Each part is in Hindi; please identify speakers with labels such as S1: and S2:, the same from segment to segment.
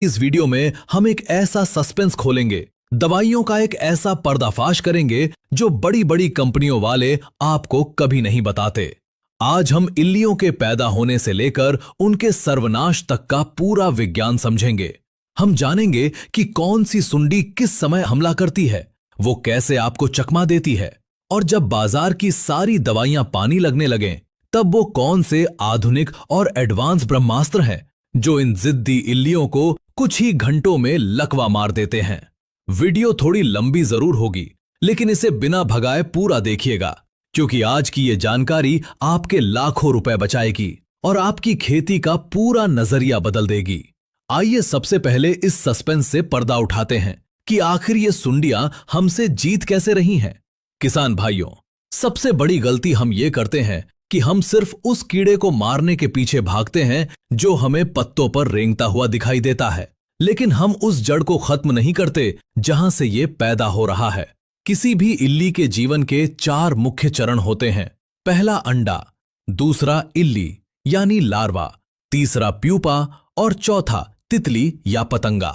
S1: इस वीडियो में हम एक ऐसा सस्पेंस खोलेंगे, दवाइयों का एक ऐसा पर्दाफाश करेंगे जो बड़ी बड़ी कंपनियों वाले आपको कभी नहीं बताते। आज हम इल्लियों के पैदा होने से लेकर उनके सर्वनाश तक का पूरा विज्ञान समझेंगे। हम जानेंगे कि कौन सी सुंडी किस समय हमला करती है, वो कैसे आपको चकमा देती है, और जब बाजार की सारी दवाइयां पानी लगने लगें, तब वो कौन से आधुनिक और एडवांस ब्रह्मास्त्र हैं जो इन जिद्दी इल्लियों को कुछ ही घंटों में लकवा मार देते हैं। वीडियो थोड़ी लंबी जरूर होगी, लेकिन इसे बिना भगाए पूरा देखिएगा, क्योंकि आज की ये जानकारी आपके लाखों रुपए बचाएगी और आपकी खेती का पूरा नजरिया बदल देगी। आइए सबसे पहले इस सस्पेंस से पर्दा उठाते हैं कि आखिर ये सुंडियां हमसे जीत कैसे रही हैं। किसान भाइयों, सबसे बड़ी गलती हम ये करते हैं कि हम सिर्फ उस कीड़े को मारने के पीछे भागते हैं जो हमें पत्तों पर रेंगता हुआ दिखाई देता है, लेकिन हम उस जड़ को खत्म नहीं करते जहां से ये पैदा हो रहा है। किसी भी इल्ली के जीवन के 4 मुख्य चरण होते हैं। पहला अंडा, दूसरा इल्ली यानी लार्वा, तीसरा प्यूपा और चौथा तितली या पतंगा।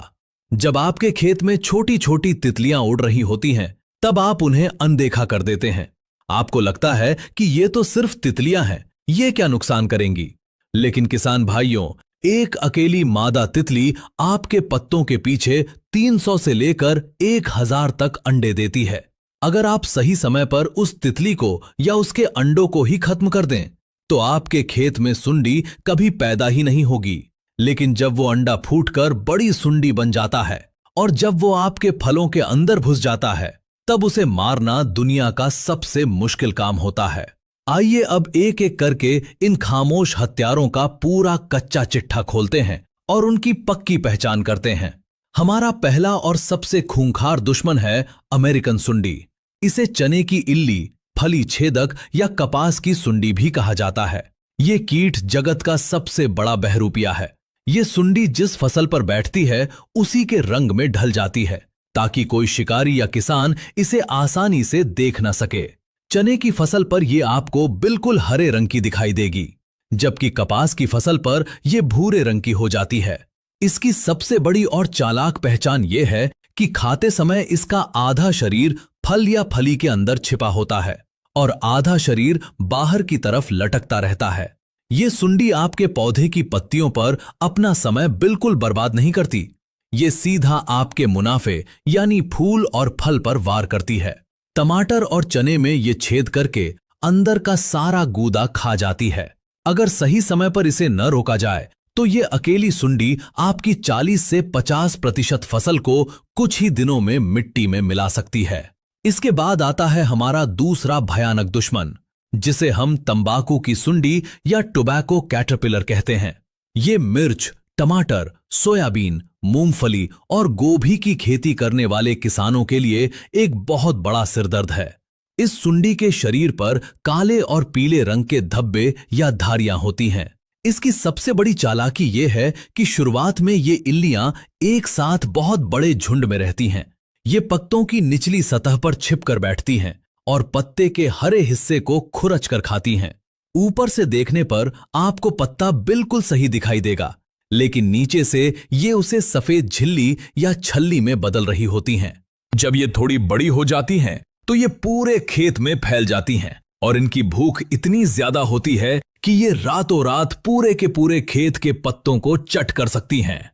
S1: जब आपके खेत में छोटी छोटी तितलियां उड़ रही होती हैं, तब आप उन्हें अनदेखा कर देते हैं। आपको लगता है कि ये तो सिर्फ तितलियां हैं, ये क्या नुकसान करेंगी। लेकिन किसान भाइयों, एक अकेली मादा तितली आपके पत्तों के पीछे 300 से लेकर 1000 तक अंडे देती है। अगर आप सही समय पर उस तितली को या उसके अंडों को ही खत्म कर दें, तो आपके खेत में सुंडी कभी पैदा ही नहीं होगी। लेकिन जब वो अंडा फूटकर बड़ी सुंडी बन जाता है और जब वो आपके फलों के अंदर घुस जाता है, तब उसे मारना दुनिया का सबसे मुश्किल काम होता है। आइए अब एक एक करके इन खामोश हत्यारों का पूरा कच्चा चिट्ठा खोलते हैं और उनकी पक्की पहचान करते हैं। हमारा पहला और सबसे खूंखार दुश्मन है अमेरिकन सुंडी। इसे चने की इल्ली, फली छेदक या कपास की सुंडी भी कहा जाता है। ये कीट जगत का सबसे बड़ा बहरूपिया है। ये सुंडी जिस फसल पर बैठती है उसी के रंग में ढल जाती है, ताकि कोई शिकारी या किसान इसे आसानी से देख न सके। चने की फसल पर यह आपको बिल्कुल हरे रंग की दिखाई देगी, जबकि कपास की फसल पर यह भूरे रंग की हो जाती है। इसकी सबसे बड़ी और चालाक पहचान यह है कि खाते समय इसका आधा शरीर फल या फली के अंदर छिपा होता है और आधा शरीर बाहर की तरफ लटकता रहता है। ये सुंडी आपके पौधे की पत्तियों पर अपना समय बिल्कुल बर्बाद नहीं करती। ये सीधा आपके मुनाफे यानी फूल और फल पर वार करती है। टमाटर और चने में ये छेद करके अंदर का सारा गूदा खा जाती है। अगर सही समय पर इसे न रोका जाए तो ये अकेली सुंडी आपकी 40 से 50% फसल को कुछ ही दिनों में मिट्टी में मिला सकती है। इसके बाद आता है हमारा दूसरा भयानक दुश्मन, जिसे हम तंबाकू की सुंडी या टोबैको कैटरपिलर कहते हैं। ये मिर्च, टमाटर, सोयाबीन, मूंगफली और गोभी की खेती करने वाले किसानों के लिए एक बहुत बड़ा सिरदर्द है। इस सुंडी के शरीर पर काले और पीले रंग के धब्बे या धारियां होती हैं। इसकी सबसे बड़ी चालाकी यह है कि शुरुआत में ये इल्लियां एक साथ बहुत बड़े झुंड में रहती हैं। ये पत्तों की निचली सतह पर छिपकर बैठती हैं और पत्ते के हरे हिस्से को खुरच कर खाती हैं। ऊपर से देखने पर आपको पत्ता बिल्कुल सही दिखाई देगा, लेकिन नीचे से ये उसे सफेद झिल्ली या छल्ली में बदल रही होती हैं। जब ये थोड़ी बड़ी हो जाती हैं, तो ये पूरे खेत में फैल जाती हैं और इनकी भूख इतनी ज्यादा होती है कि ये रातों रात पूरे के पूरे खेत के पत्तों को चट कर सकती हैं।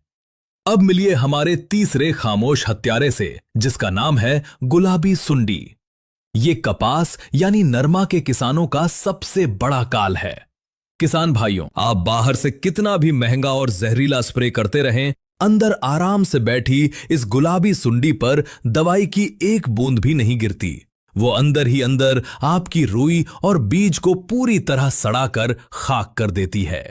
S1: अब मिलिए हमारे तीसरे खामोश हत्यारे से, जिसका नाम है गुलाबी सुंडी। ये कपास यानी नरमा के किसानों का सबसे बड़ा काल है। किसान भाइयों, आप बाहर से कितना भी महंगा और जहरीला स्प्रे करते रहें, अंदर आराम से बैठी इस गुलाबी सुंडी पर दवाई की एक बूंद भी नहीं गिरती। वो अंदर ही अंदर आपकी रुई और बीज को पूरी तरह सड़ाकर खाक कर देती है।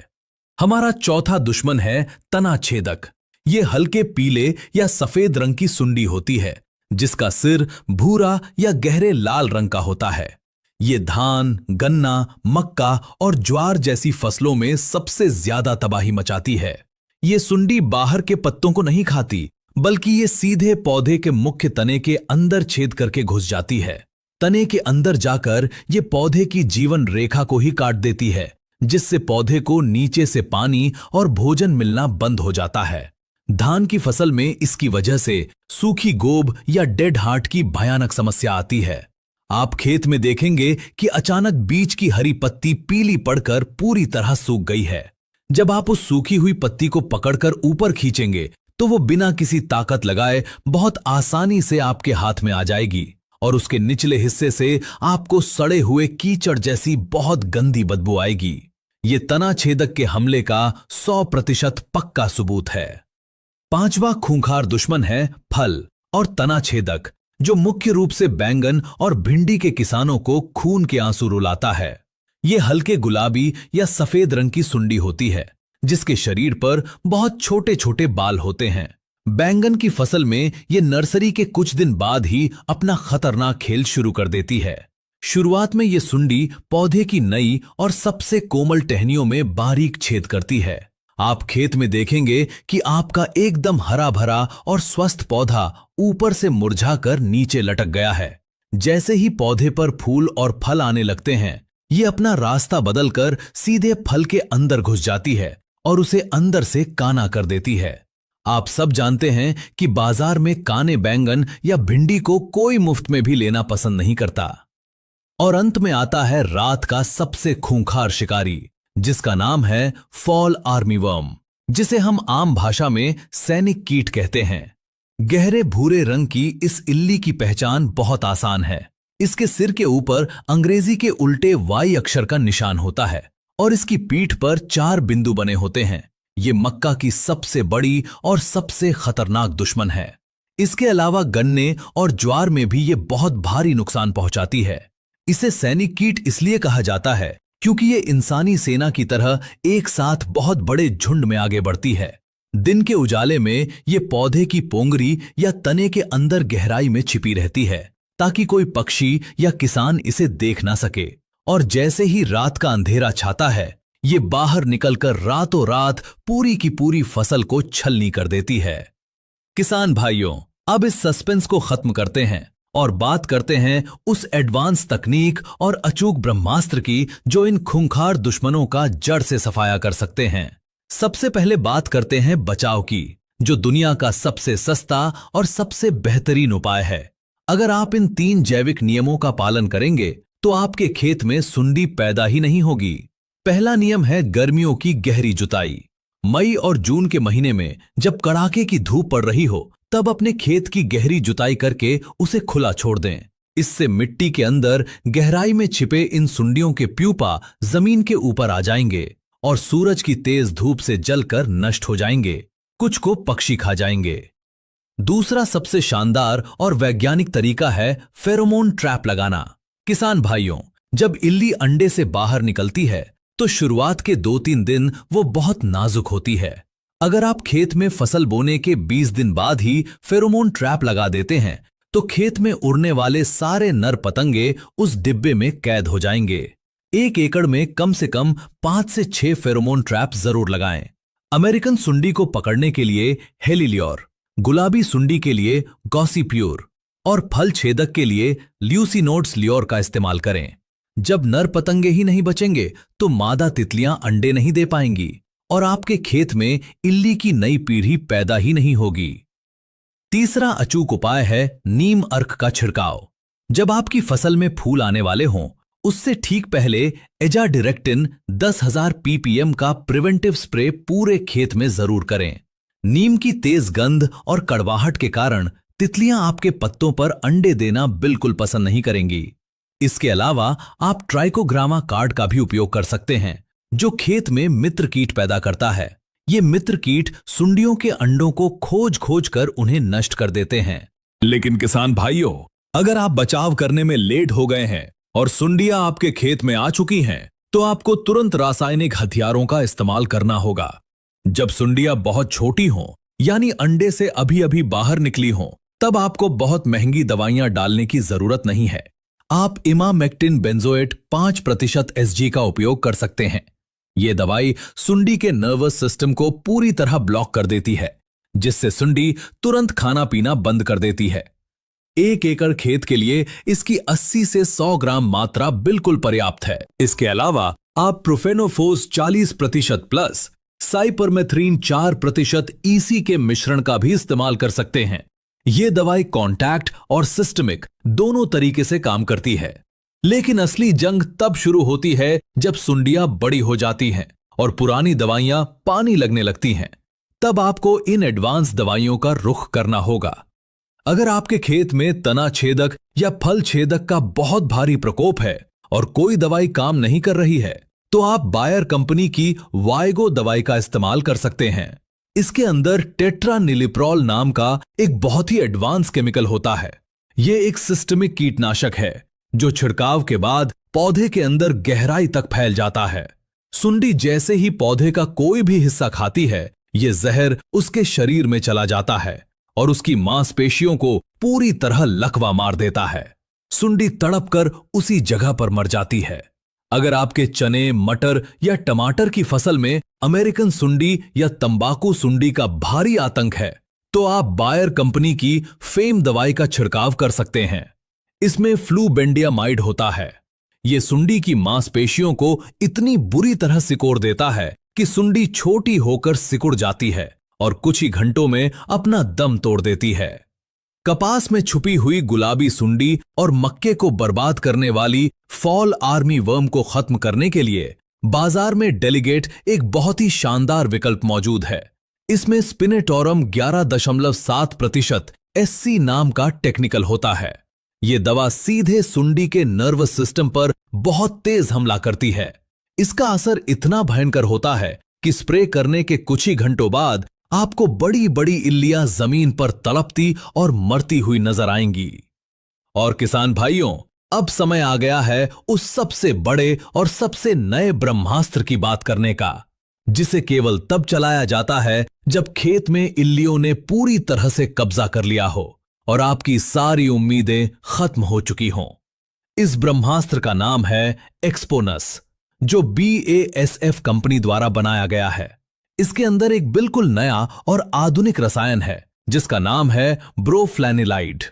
S1: हमारा चौथा दुश्मन है तना छेदक। ये हल्के पीले या सफेद रंग की सुंडी होती है, जिसका सिर भूरा या गहरे लाल रंग का होता है। ये धान, गन्ना, मक्का और ज्वार जैसी फसलों में सबसे ज्यादा तबाही मचाती है। ये सुंडी बाहर के पत्तों को नहीं खाती, बल्कि ये सीधे पौधे के मुख्य तने के अंदर छेद करके घुस जाती है। तने के अंदर जाकर ये पौधे की जीवन रेखा को ही काट देती है, जिससे पौधे को नीचे से पानी और भोजन मिलना बंद हो जाता है। धान की फसल में इसकी वजह से सूखी गोब या डेड हार्ट की भयानक समस्या आती है। आप खेत में देखेंगे कि अचानक बीच की हरी पत्ती पीली पड़कर पूरी तरह सूख गई है। जब आप उस सूखी हुई पत्ती को पकड़कर ऊपर खींचेंगे तो वो बिना किसी ताकत लगाए बहुत आसानी से आपके हाथ में आ जाएगी और उसके निचले हिस्से से आपको सड़े हुए कीचड़ जैसी बहुत गंदी बदबू आएगी। ये तना छेदक के हमले का 100% पक्का सबूत है। पांचवा खूंखार दुश्मन है फल और तना छेदक, जो मुख्य रूप से बैंगन और भिंडी के किसानों को खून के आंसू रुलाता है। ये हल्के गुलाबी या सफेद रंग की सुंडी होती है जिसके शरीर पर बहुत छोटे छोटे बाल होते हैं। बैंगन की फसल में ये नर्सरी के कुछ दिन बाद ही अपना खतरनाक खेल शुरू कर देती है। शुरुआत में ये सुंडी पौधे की नई और सबसे कोमल टहनियों में बारीक छेद करती है। आप खेत में देखेंगे कि आपका एकदम हरा भरा और स्वस्थ पौधा ऊपर से मुरझाकर नीचे लटक गया है। जैसे ही पौधे पर फूल और फल आने लगते हैं, ये अपना रास्ता बदलकर सीधे फल के अंदर घुस जाती है और उसे अंदर से काना कर देती है। आप सब जानते हैं कि बाजार में काने बैंगन या भिंडी को कोई मुफ्त में भी लेना पसंद नहीं करता। और अंत में आता है रात का सबसे खूंखार शिकारी, जिसका नाम है फॉल आर्मीवर्म, जिसे हम आम भाषा में सैनिक कीट कहते हैं। गहरे भूरे रंग की इस इल्ली की पहचान बहुत आसान है। इसके सिर के ऊपर अंग्रेजी के उल्टे वाई अक्षर का निशान होता है और इसकी पीठ पर 4 बिंदु बने होते हैं। ये मक्का की सबसे बड़ी और सबसे खतरनाक दुश्मन है। इसके अलावा गन्ने और ज्वार में भी ये बहुत भारी नुकसान पहुंचाती है। इसे सैनिक कीट इसलिए कहा जाता है क्योंकि ये इंसानी सेना की तरह एक साथ बहुत बड़े झुंड में आगे बढ़ती है। दिन के उजाले में ये पौधे की पोंगरी या तने के अंदर गहराई में छिपी रहती है ताकि कोई पक्षी या किसान इसे देख ना सके। और जैसे ही रात का अंधेरा छाता है, ये बाहर निकलकर रातों रात पूरी की पूरी फसल को छलनी कर देती है। किसान भाइयों, अब इस सस्पेंस को खत्म करते हैं और बात करते हैं उस एडवांस तकनीक और अचूक ब्रह्मास्त्र की जो इन खूंखार दुश्मनों का जड़ से सफाया कर सकते हैं। सबसे पहले बात करते हैं बचाव की, जो दुनिया का सबसे सस्ता और सबसे बेहतरीन उपाय है। अगर आप इन 3 जैविक नियमों का पालन करेंगे तो आपके खेत में सुंडी पैदा ही नहीं होगी। पहला नियम है गर्मियों की गहरी जुताई। मई और जून के महीने में जब कड़ाके की धूप पड़ रही हो, तब अपने खेत की गहरी जुताई करके उसे खुला छोड़ दें। इससे मिट्टी के अंदर गहराई में छिपे इन सुंडियों के प्यूपा जमीन के ऊपर आ जाएंगे और सूरज की तेज धूप से जलकर नष्ट हो जाएंगे। कुछ को पक्षी खा जाएंगे। दूसरा सबसे शानदार और वैज्ञानिक तरीका है फेरोमोन ट्रैप लगाना। किसान भाइयों, जब इल्ली अंडे से बाहर निकलती है तो शुरुआत के 2-3 दिन वो बहुत नाजुक होती है। अगर आप खेत में फसल बोने के 20 दिन बाद ही फेरोमोन ट्रैप लगा देते हैं तो खेत में उड़ने वाले सारे नर पतंगे उस डिब्बे में कैद हो जाएंगे। 1 एकड़ में कम से कम 5 से 6 फेरोमोन ट्रैप जरूर लगाएं। अमेरिकन सुंडी को पकड़ने के लिए हेलिलियोर, गुलाबी सुंडी के लिए गॉसिप्योर और फल छेदक के लिए ल्यूसिनोड्स लियोर का इस्तेमाल करें। जब नर पतंगे ही नहीं बचेंगे तो मादा तितलियां अंडे नहीं दे पाएंगी और आपके खेत में इल्ली की नई पीढ़ी पैदा ही नहीं होगी। तीसरा अचूक उपाय है नीम अर्क का छिड़काव। जब आपकी फसल में फूल आने वाले हों, उससे ठीक पहले एजाडिरेक्टिन 10,000 ppm का प्रिवेंटिव स्प्रे पूरे खेत में जरूर करें। नीम की तेज गंध और कड़वाहट के कारण तितलियां आपके पत्तों पर अंडे देना बिल्कुल पसंद नहीं करेंगी। इसके अलावा आप ट्राइकोग्रामा कार्ड का भी उपयोग कर सकते हैं, जो खेत में मित्र कीट पैदा करता है। ये मित्र कीट सुंडियों के अंडों को खोज खोज कर उन्हें नष्ट कर देते हैं।
S2: लेकिन किसान भाइयों, अगर आप बचाव करने में लेट हो गए हैं और सुंडियां आपके खेत में आ चुकी हैं, तो आपको तुरंत रासायनिक हथियारों का इस्तेमाल करना होगा। जब सुंडियां बहुत छोटी हों, यानी अंडे से अभी अभी बाहर निकली हों, तब आपको बहुत महंगी दवाइयां डालने की जरूरत नहीं है। आप इमामेक्टिन बेंजोएट 5% SG का उपयोग कर सकते हैं। यह दवाई सुंडी के नर्वस सिस्टम को पूरी तरह ब्लॉक कर देती है, जिससे सुंडी तुरंत खाना पीना बंद कर देती है। 1 एकड़ खेत के लिए इसकी 80 से 100 ग्राम मात्रा बिल्कुल पर्याप्त है। इसके अलावा आप प्रोफेनोफोस 40% प्लस
S1: साइपरमेथ्रिन 4% EC के मिश्रण का भी इस्तेमाल कर सकते हैं। ये दवाई कॉन्टैक्ट और सिस्टमिक दोनों तरीके से काम करती है। लेकिन असली जंग तब शुरू होती है जब सुंडियां बड़ी हो जाती हैं और पुरानी दवाइयां पानी लगने लगती हैं। तब आपको इन एडवांस दवाइयों का रुख करना होगा। अगर आपके खेत में तना छेदक या फल छेदक का बहुत भारी प्रकोप है और कोई दवाई काम नहीं कर रही है, तो आप बायर कंपनी की वायगो दवाई का इस्तेमाल कर सकते हैं। इसके अंदर टेट्रानिलिप्रोल नाम का एक बहुत ही एडवांस केमिकल होता है। यह एक सिस्टमिक कीटनाशक है जो छिड़काव के बाद पौधे के अंदर गहराई तक फैल जाता है। सुंडी जैसे ही पौधे का कोई भी हिस्सा खाती है, यह जहर उसके शरीर में चला जाता है और उसकी मांसपेशियों को पूरी तरह लकवा मार देता है। सुंडी तड़पकर उसी जगह पर मर जाती है। अगर आपके चने, मटर या टमाटर की फसल में अमेरिकन सुंडी या तंबाकू सुंडी का भारी आतंक है, तो आप बायर कंपनी की फेम दवाई का छिड़काव कर सकते हैं। इसमें फ्लूबेंडियामाइड होता है। यह सुंडी की मांसपेशियों को इतनी बुरी तरह सिकोड़ देता है कि सुंडी छोटी होकर सिकुड़ जाती है और कुछ ही घंटों में अपना दम तोड़ देती है। कपास में छुपी हुई गुलाबी सुंडी और मक्के को बर्बाद करने वाली फॉल आर्मी वर्म को खत्म करने के लिए बाजार में डेलीगेट एक बहुत ही शानदार विकल्प मौजूद है। इसमें स्पिनेटोरम 11.7% SC नाम का टेक्निकल होता है। यह दवा सीधे सुंडी के नर्वस सिस्टम पर बहुत तेज हमला करती है। इसका असर इतना भयंकर होता है कि स्प्रे करने के कुछ ही घंटों बाद आपको बड़ी बड़ी इल्लियां जमीन पर तड़पती और मरती हुई नजर आएंगी। और किसान भाइयों, अब समय आ गया है उस सबसे बड़े और सबसे नए ब्रह्मास्त्र की बात करने का, जिसे केवल तब चलाया जाता है जब खेत में इल्लियों ने पूरी तरह से कब्जा कर लिया हो और आपकी सारी उम्मीदें खत्म हो चुकी हों। इस ब्रह्मास्त्र का नाम है एक्सपोनस, जो BASF कंपनी द्वारा बनाया गया है। इसके अंदर एक बिल्कुल नया और आधुनिक रसायन है जिसका नाम है ब्रोफ्लैनिलाइड।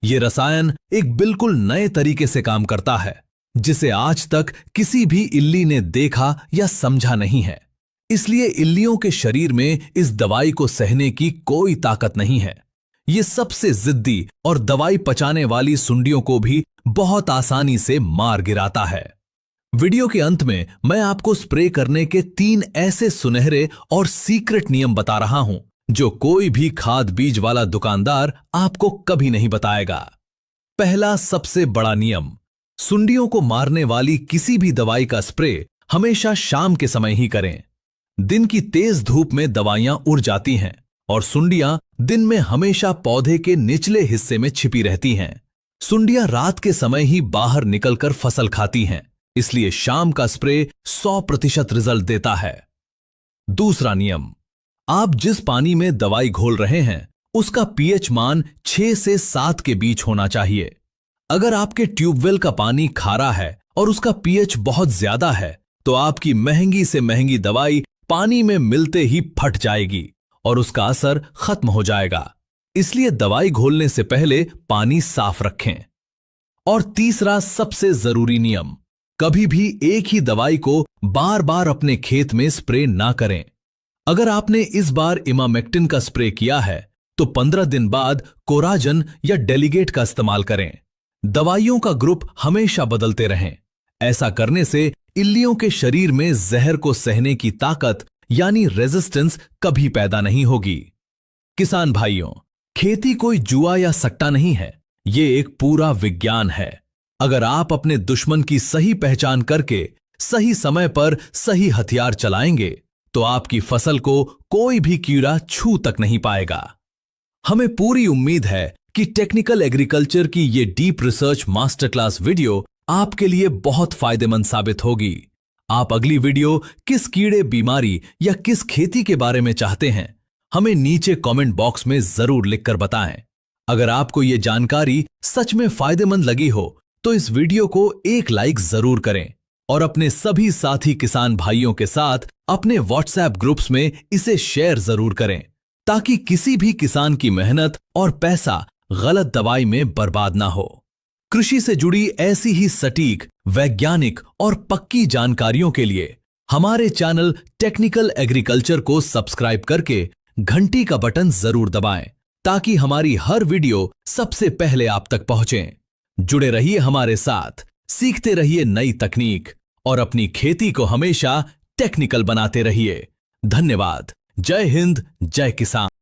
S1: यह रसायन एक बिल्कुल नए तरीके से काम करता है, जिसे आज तक किसी भी इल्ली ने देखा या समझा नहीं है। इसलिए इल्लियों के शरीर में इस दवाई को सहने की कोई ताकत नहीं है। यह सबसे जिद्दी और दवाई पचाने वाली सुंडियों को भी बहुत आसानी से मार गिराता है। वीडियो के अंत में मैं आपको स्प्रे करने के 3 ऐसे सुनहरे और सीक्रेट नियम बता रहा हूं जो कोई भी खाद बीज वाला दुकानदार आपको कभी नहीं बताएगा। पहला सबसे बड़ा नियम, सुंडियों को मारने वाली किसी भी दवाई का स्प्रे हमेशा शाम के समय ही करें। दिन की तेज धूप में दवाइयां उड़ जाती हैं और सुंडियां दिन में हमेशा पौधे के निचले हिस्से में छिपी रहती हैं। सुंडियां रात के समय ही बाहर निकलकर फसल खाती हैं, इसलिए शाम का स्प्रे 100% रिजल्ट देता है। दूसरा नियम, आप जिस पानी में दवाई घोल रहे हैं उसका pH मान 6 से 7 के बीच होना चाहिए। अगर आपके ट्यूबवेल का पानी खारा है और उसका pH बहुत ज्यादा है, तो आपकी महंगी से महंगी दवाई पानी में मिलते ही फट जाएगी और उसका असर खत्म हो जाएगा। इसलिए दवाई घोलने से पहले पानी साफ रखें। और तीसरा सबसे जरूरी नियम, कभी भी एक ही दवाई को बार बार अपने खेत में स्प्रे ना करें। अगर आपने इस बार इमामेक्टिन का स्प्रे किया है तो 15 दिन बाद कोराजन या डेलीगेट का इस्तेमाल करें। दवाइयों का ग्रुप हमेशा बदलते रहें। ऐसा करने से इल्लियों के शरीर में जहर को सहने की ताकत यानी रेजिस्टेंस कभी पैदा नहीं होगी। किसान भाइयों, खेती कोई जुआ या सट्टा नहीं है, ये एक पूरा विज्ञान है। अगर आप अपने दुश्मन की सही पहचान करके सही समय पर सही हथियार चलाएंगे तो आपकी फसल को कोई भी कीड़ा छू तक नहीं पाएगा। हमें पूरी उम्मीद है कि टेक्निकल एग्रीकल्चर की ये deep research master class video आपके लिए बहुत फायदेमंद साबित होगी। आप अगली वीडियो किस कीड़े, बीमारी या किस खेती के बारे में चाहते हैं, हमें नीचे कमेंट बॉक्स में जरूर लिखकर बताएं। अगर आपको ये जानकारी सच में फायदेमंद लगी हो तो इस वीडियो को एक लाइक जरूर करें और अपने सभी साथी किसान भाइयों के साथ अपने व्हाट्सएप ग्रुप्स में इसे शेयर जरूर करें, ताकि किसी भी किसान की मेहनत और पैसा गलत दवाई में बर्बाद ना हो। कृषि से जुड़ी ऐसी ही सटीक, वैज्ञानिक और पक्की जानकारियों के लिए हमारे चैनल टेक्निकल एग्रीकल्चर को सब्सक्राइब करके घंटी का बटन जरूर दबाएं ताकि हमारी हर वीडियो सबसे पहले आप तक पहुंचे। जुड़े रहिए हमारे साथ, सीखते रहिए नई तकनीक और अपनी खेती को हमेशा टेक्निकल बनाते रहिए। धन्यवाद। जय हिंद, जय किसान।